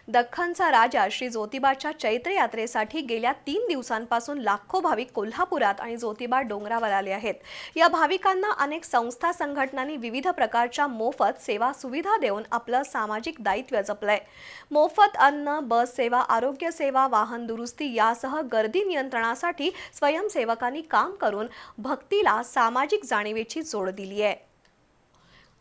दख्खनचा राजा श्री ज्योतिबाच्या चैत्र यात्रेसाठी गेल्या 3 दिवसांपासून लाखो भाविक कोल्हापुरात आणि ज्योतिबा डोंगरावर आले आहेत। या भाविकांना अनेक संस्था संघटनांनी विविध प्रकारच्या मोफत सेवा सुविधा देऊन आपलं सामाजिक दायित्व जपलंय। मोफत अन्न, बस सेवा, आरोग्य सेवा, वाहन दुरुस्ती यासह गर्दी नियंत्रणासाठी स्वयंसेवकांनी काम करून भक्तीला सामाजिक जाणीवेची जोड दिली आहे।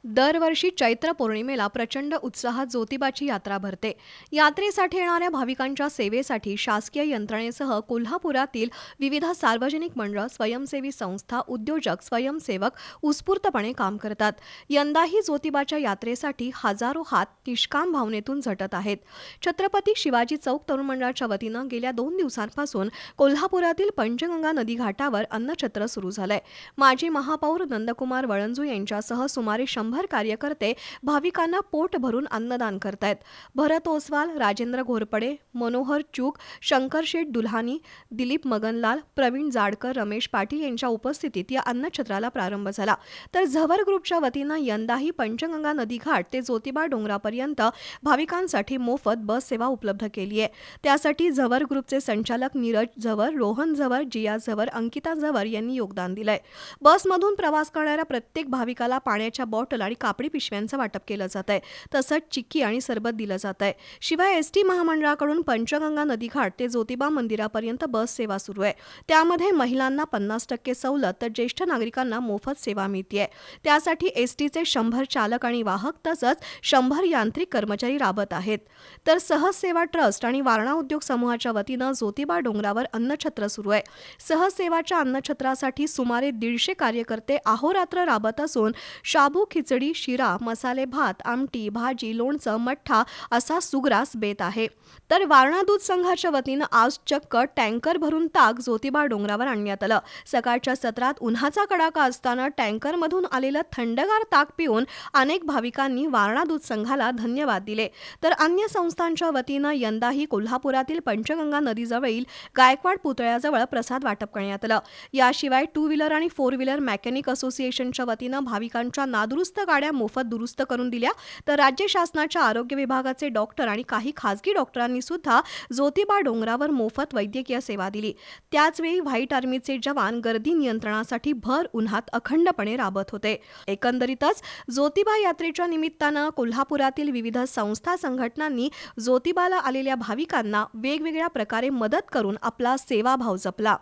दरवर्षी चैत्र पौर्णिमेला प्रचंड उत्साहात ज्योतिबाची यात्रा भरते। यात्रेसाठी येणाऱ्या भाविकांच्या सेवेसाठी शासकीय यंत्रणेसह कोल्हापुरातील विविध सार्वजनिक मंडळ, स्वयंसेवी संस्था, उद्योजक, स्वयंसेवक उत्स्फूर्तपणे काम करतात। यंदाही ज्योतिबाच्या यात्रेसाठी हजारो हात निष्काम भावनेतून झटत आहेत। छत्रपती शिवाजी चौक तरुण मंडळाच्या वतीनं गेल्या 2 दिवसांपासून कोल्हापुरातील पंचगंगा नदी घाटावर अन्नछत्र सुरू झालंय। माजी महापौर नंदकुमार वळंजू यांच्यासह सुमारे 100 कार्यकर्ते भाविकांना पोट भरून अन्नदान करतायत। भरत ओसवाल, राजेंद्र घोरपडे, मनोहर चूक, शंकरशेठ दुल्हानी, दिलीप मगनलाल, प्रवीण जाडकर, रमेश पाटील यांच्या उपस्थितीत या अन्नछत्राला प्रारंभ झाला। तर झवर ग्रुपच्या वतीनं यंदाही पंचगंगा नदी घाट ते ज्योतिबा डोंगरापर्यंत भाविकांसाठी मोफत बस सेवा उपलब्ध केली आहे। त्यासाठी झवर ग्रुपचे संचालक नीरज झवर, रोहन झवर, जिया झवर, अंकिता झवर यांनी योगदान दिलंय। बसमधून प्रवास करणाऱ्या प्रत्येक भाविकाला पाण्याच्या बॉटल आणि कापडी पिशव्यांचं वाटप केलं जात आहे। तसंच चिक्की आणि सरबत दिलं जात आहे। शिवाय एसटी महामंडळाकडून पंचगंगा नदी घाट ते ज्योतिबा मंदिरापर्यंत बस सेवा सुरू आहे। त्यामध्ये महिलांना 50% सवलत तर ज्येष्ठ नागरिकांना मोफत सेवा मिळते। त्यासाठी एसटीचे 100 चालक आणि वाहक तसंच 100 यांत्रिक कर्मचारी राबत आहेत। तर सहज सेवा ट्रस्ट आणि वारणा उद्योग समूहाच्या वतीनं ज्योतिबा डोंगरावर अन्नछत्र सुरू आहे। सहज सेवाच्या अन्नछत्रासाठी सुमारे 150 कार्यकर्ते अहोरात्र राबत असून शाबू, खिचडी, शिरा, मसाले भात, आमटी, भाजी, लोणचं, मठ्ठा असा सुग्रास बेत आहे। तर वारणा दूध संघाच्या वतीनं आज चक्क टँकर भरून ताक ज्योतिबा डोंगरावर आणण्यात आलं। सकाळच्या सत्रात उन्हाचा कडाका असताना टँकरमधून आलेलं थंडगार ताक पिऊन अनेक भाविकांनी वारणा दूध संघाला धन्यवाद दिले। तर अन्य संस्थांच्या वतीनं यंदाही कोल्हापुरातील पंचगंगा नदीजवळील गायकवाड पुतळ्याजवळ प्रसाद वाटप करण्यात आलं। याशिवाय 2 व्हीलर आणि 4 व्हीलर मेकॅनिक असोसिएशनच्या वतीनं भाविकांच्या नादुरुस्त गाड्या मोफत दुरुस्त करून दिल्या। तर राज्य शासनाच्या आरोग्य विभागाचे डॉक्टर आणि काही खासगी डॉक्टरांनी सुद्धा ज्योतिबा डोंगरावर मोफत वैद्यकीय सेवा दिली। त्याचवेळी व्हाईट आर्मीचे जवान गर्दी नियंत्रणासाठी भर उन्हात अखंडपणे राबत होते। एकंदरीतच ज्योतिबा यात्रेच्या निमित्तानं कोल्हापुरातील विविध संस्था संघटनांनी ज्योतिबाला आलेल्या भाविकांना वेगवेगळ्या प्रकारे मदत करून आपला सेवाभाव जपला।